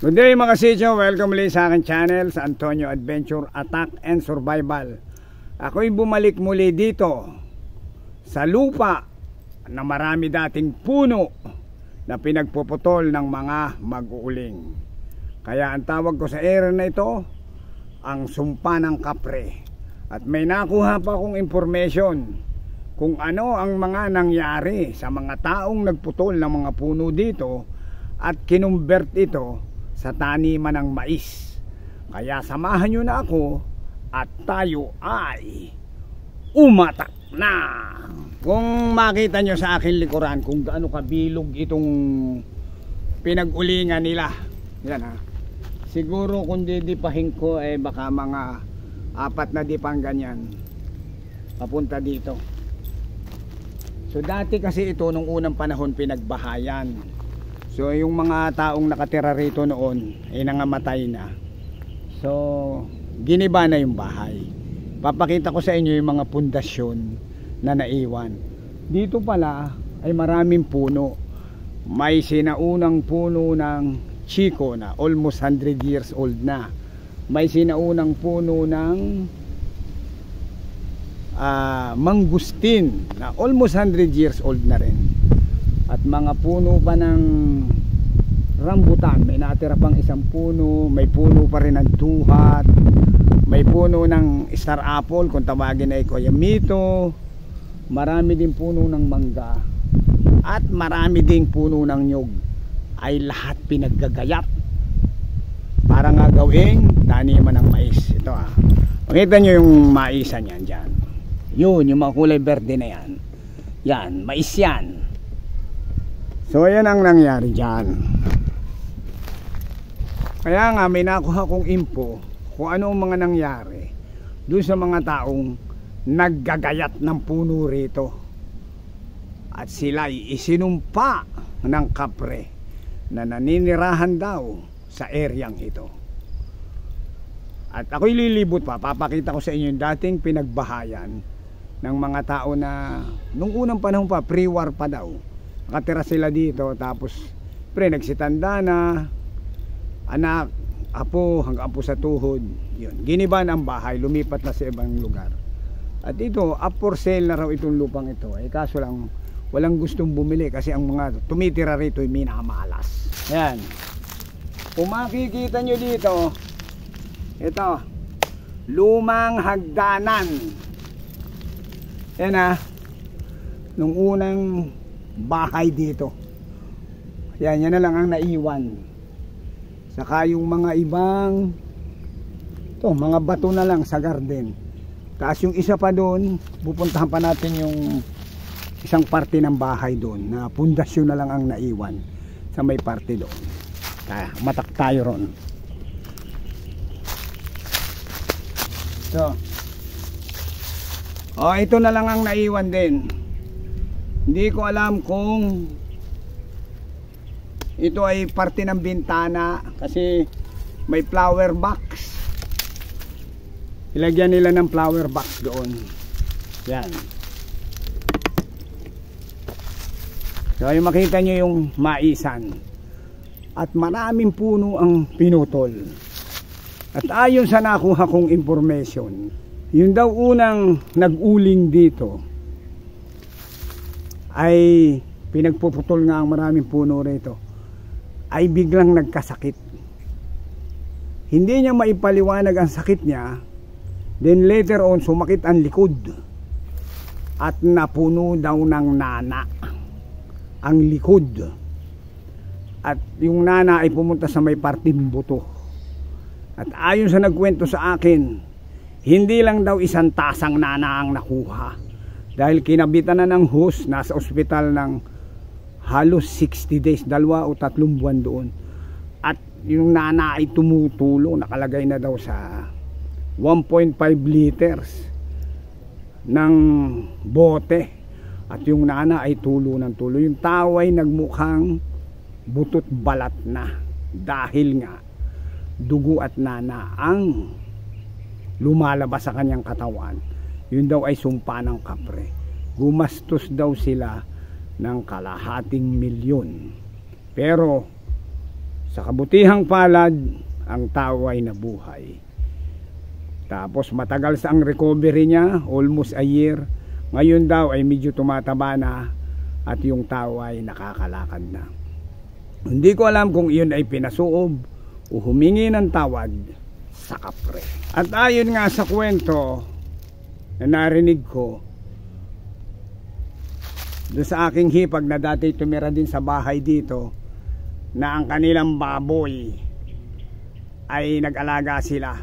Good day mga sityo, welcome ulit sa aking channel sa Antonio Adventure Attack and Survival. Ako'y bumalik muli dito sa lupa na marami dating puno na pinagpuputol ng mga mag-uuling. Kaya ang tawag ko sa area na ito, ang sumpa ng kapre. At may nakuha pa akong information kung ano ang mga nangyari sa mga taong nagputol ng mga puno dito at kinumbert ito sa taniman ng mais. Kaya samahan nyo na ako at tayo ay umatak na. Kung makita nyo sa akin likuran kung gaano kabilog itong pinag-ulingan nila, yan ha, siguro kung didipahin ko baka mga 4 na dipang ganyan papunta dito. So dati kasi ito nung unang panahon pinagbahayan. So yung mga taong nakatira rito noon ay nangamatay na. So giniba na yung bahay. Papakita ko sa inyo yung mga pundasyon na naiwan. Dito pala ay maraming puno. May sinaunang puno ng chiko na almost 100 years old na. May sinaunang puno ng mangustin na almost 100 years old na rin. At mga puno pa ng rambutan, may natira pang isang puno, may puno pa rin ng tuhat, may puno ng star apple kung tawagin ay koyamito, marami din puno ng mangga, at marami ding puno ng nyog. Ay lahat pinaggagayat para nga gawing taniman ng mais. Ito makita nyo yung maisan yan dyan, yun yung mga kulay berde na yan, yan mais yan. So ayan ang nangyari dyan. Kaya nga may nakuha kong info kung ano ang mga nangyari doon sa mga taong naggagayat ng puno rito. At sila isinumpa ng kapre na naninirahan daw sa eryang ito. At ako'y lilibot pa, papakita ko sa inyo yung dating pinagbahayan ng mga tao na nung unang panahon pa, pre-war pa daw. Nakatira sila dito, tapos nagsitanda na, anak, apo, hanggang apo sa tuhod, yun, giniban ang bahay, lumipat na sa ibang lugar. At ito, up for sale na raw itong lupang ito. Kaso lang walang gustong bumili kasi ang mga tumitira rito ay minamalas. Ayan, kung makikita nyo dito, ito lumang hagdanan. Yan nung unang bahay dito. Yan na lang ang naiwan. Saka yung mga ibang mga bato na lang sa garden. Tapos yung isa pa doon, pupuntahan pa natin yung isang parte ng bahay doon na pundasyon na lang ang naiwan sa may parte doon. Kaya matak tayo ron. So ito na lang ang naiwan din. Hindi ko alam kung ito ay parte ng bintana kasi may flower box. Ilagyan nila ng flower box doon. Yan. So yung makita nyo yung maisan. At maraming puno ang pinutol. At ayon sa nakuha kong information, yun daw unang nag-uling dito ay pinagpuputol nga ang maraming puno rito, ay biglang nagkasakit. Hindi niya maipaliwanag ang sakit niya. Then later on sumakit ang likod at napuno daw ng nana ang likod. At yung nana ay pumunta sa may parting buto. At ayon sa nagkwento sa akin, hindi lang daw isang tasang nana ang nakuha. Dahil kinabitan na ng hose, nasa ospital ng halos 60 days, 2 o 3 buwan doon. At yung nana ay tumutulo, nakalagay na daw sa 1.5 liters ng bote. At yung nana ay tulo ng tulo. Yung tao ay nagmukhang butot balat na. Dahil nga dugo at nana ang lumalabas sa kanyang katawan. Yun daw ay sumpa ng kapre. Gumastos daw sila ng 250,000. Pero Sa kabutihang palad, ang tao ay nabuhay. Tapos matagal sa ang recovery niya, almost a year. Ngayon daw ay medyo tumataba na at yung tao ay nakakalakad na. Hindi ko alam kung iyon ay pinasuob o humingi ng tawad sa kapre. At ayon nga sa kwento na narinig ko doon sa aking hipag na dati tumira din sa bahay dito, na ang kanilang baboy ay nag-alaga sila.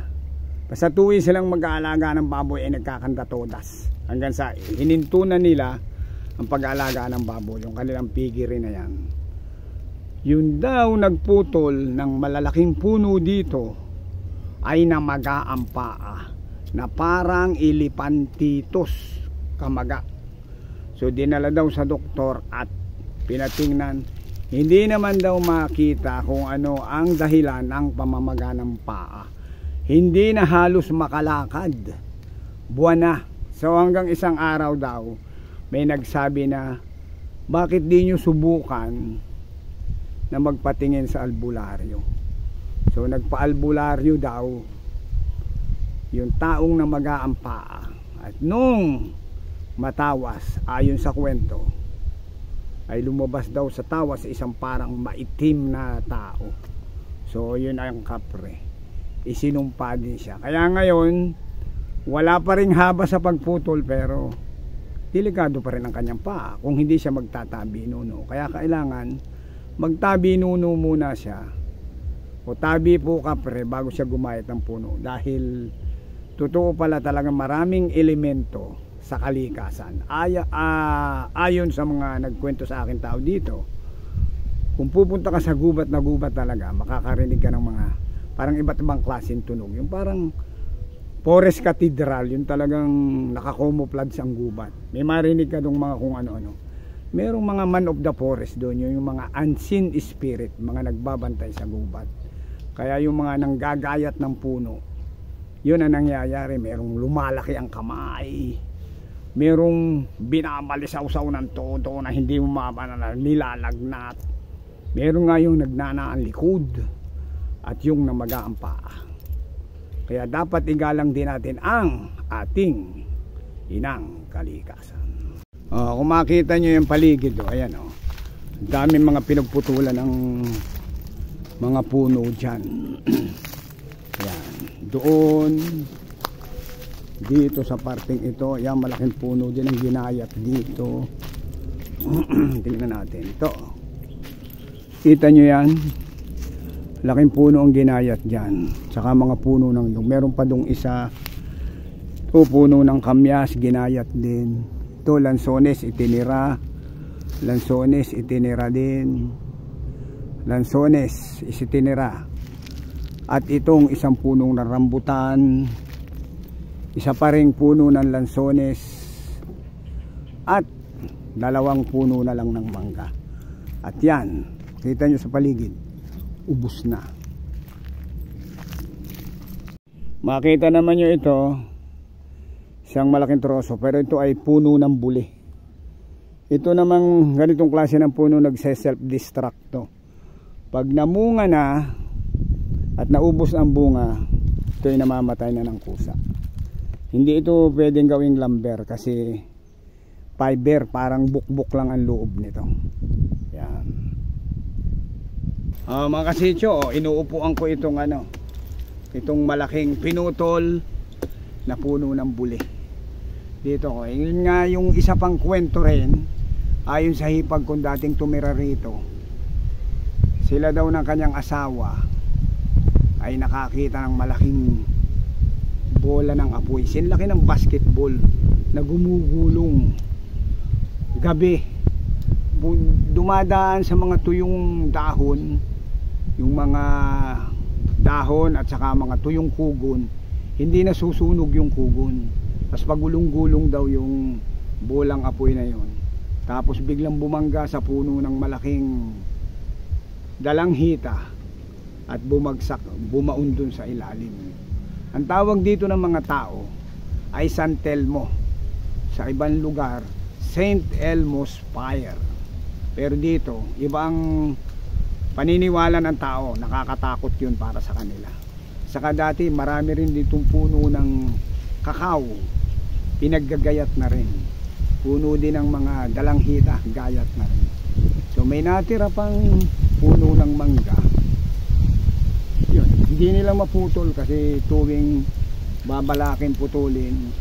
Basta tuwi silang mag-aalaga ng baboy ay nagkakanta todas. Hanggang sa hinintunan nila ang pag-aalaga ng baboy, yung kanilang pigiri na yan. Yun daw nagputol ng malalaking puno dito ay namaga ang paa na parang ilipantitos kamaga. So dinala daw sa doktor at pinatingnan, hindi naman daw makita kung ano ang dahilan ng pamamaga ng paa. Hindi na halos makalakad, buwan na. So hanggang isang araw daw may nagsabi na, bakit di nyo subukan na magpatingin sa albularyo? So nagpa-albularyo daw yung taong namaga ang paa. At nung matawas, ayon sa kwento, ay lumabas daw sa tawas isang parang maitim na tao. So yun ang kapre. Isinumpa din siya. Kaya ngayon wala pa ring haba sa pagputol, pero delikado pa rin ang kanyang paa kung hindi siya magtatabi nuno. Kaya kailangan magtabi nuno muna siya, o tabi po kapre, bago siya gumayat ng puno. Dahil totoo pala talagang maraming elemento sa kalikasan. Ayon sa mga nagkwento sa akin tao dito, kung pupunta ka sa gubat na gubat talaga, makakarinig ka ng mga parang iba't ibang klaseng tunog. Yung parang forest cathedral, yung talagang nakakamuflage ang gubat. May marinig ka dong mga kung ano-ano. Merong mga man of the forest doon, yung mga unseen spirit, mga nagbabantay sa gubat. Kaya yung mga nanggagayat ng puno, yun ang nangyayari. Merong lumalaki ang kamay, merong binabalisaw-saw ng todo na hindi mo mapanala, nilalagnat. Meron nga yung nagnana ang likod at yung namaga ang paa. Kaya dapat igalang din natin ang ating inang kalikasan. Kung makita nyo yung paligid, ayan, daming mga pinagputulan ng mga puno dyan. Ayan, doon, dito sa parting ito, ayan, malaking puno din ang ginayat dito. Tingnan natin ito, kita nyo yan, laking puno ang ginayat dyan, saka mga puno ng yung meron pa dong isa, ito puno ng kamyas, ginayat din. Ito lansones itinira, lansones itinira din, lansones itinira. At itong isang punong ng rambutan, isa pa ring puno ng lansones, at dalawang puno na lang ng mangga. At yan, kita nyo sa paligid, ubos na. Makita naman nyo ito, isang malaking troso, pero ito ay puno ng buli. Ito namang ganitong klase ng puno nagse-self-destruct to. Pag namunga na at naubos ang bunga, ito ay namamatay na ng kusa. Hindi ito pwedeng gawing lumber kasi fiber, parang bukbuk lang ang loob nito. Yan. Mga kasityo, inuupuan ko itong itong malaking pinutol na puno ng buli dito ko. Yun nga yung isa pang kwento rin, ayon sa hipag kong dating tumira rito. Sila daw ng kanyang asawa ay nakakita ng malaking bola ng apoy, sinlaki ng basketball na gumugulong gabi, dumadaan sa mga tuyong dahon, yung mga dahon at saka mga tuyong kugon. Hindi na susunog yung kugon. Tapos pagulong-gulong daw yung bolang apoy na yon. Tapos biglang bumangga sa puno ng malaking dalanghita at bumagsak, bumaon dun sa ilalim. Ang tawag dito ng mga tao ay San Telmo. Sa ibang lugar, Saint Elmo's Fire. Pero dito, ibang paniniwala ng tao, nakakatakot yun para sa kanila. Saka dati marami rin ditong puno ng kakao, pinaggagayat na rin. Puno din ng mga dalanghita, gayat na rin. So may natira pang puno ng mangga. Yun, hindi nila maputol kasi tuwing babalakin putulin,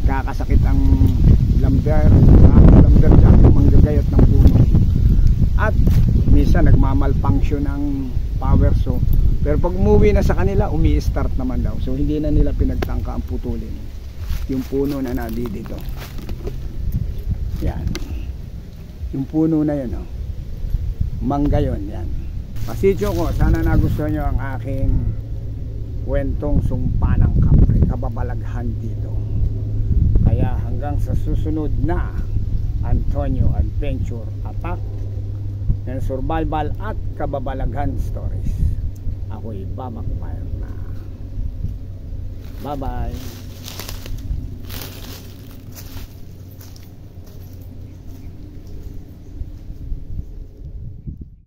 kakasakit ang lamber dyan, manggagayat ng puno. At minsan nagmamalfunction ng power so. Pero pag umuwi na sa kanila, umi-start naman daw. So hindi na nila pinagtangka ang putulin yung puno na dito. Yan. Yung puno na yun, oh. Mangga yun, yan. Pasityo ko, sana nagustuhan nyo ang aking kwentong sumpa ng kapre, kababalaghan dito. Kaya hanggang sa susunod na Antonio Adventure Attack and Survival at Kababalaghan Stories, ako'y babakfire na. Bye bye.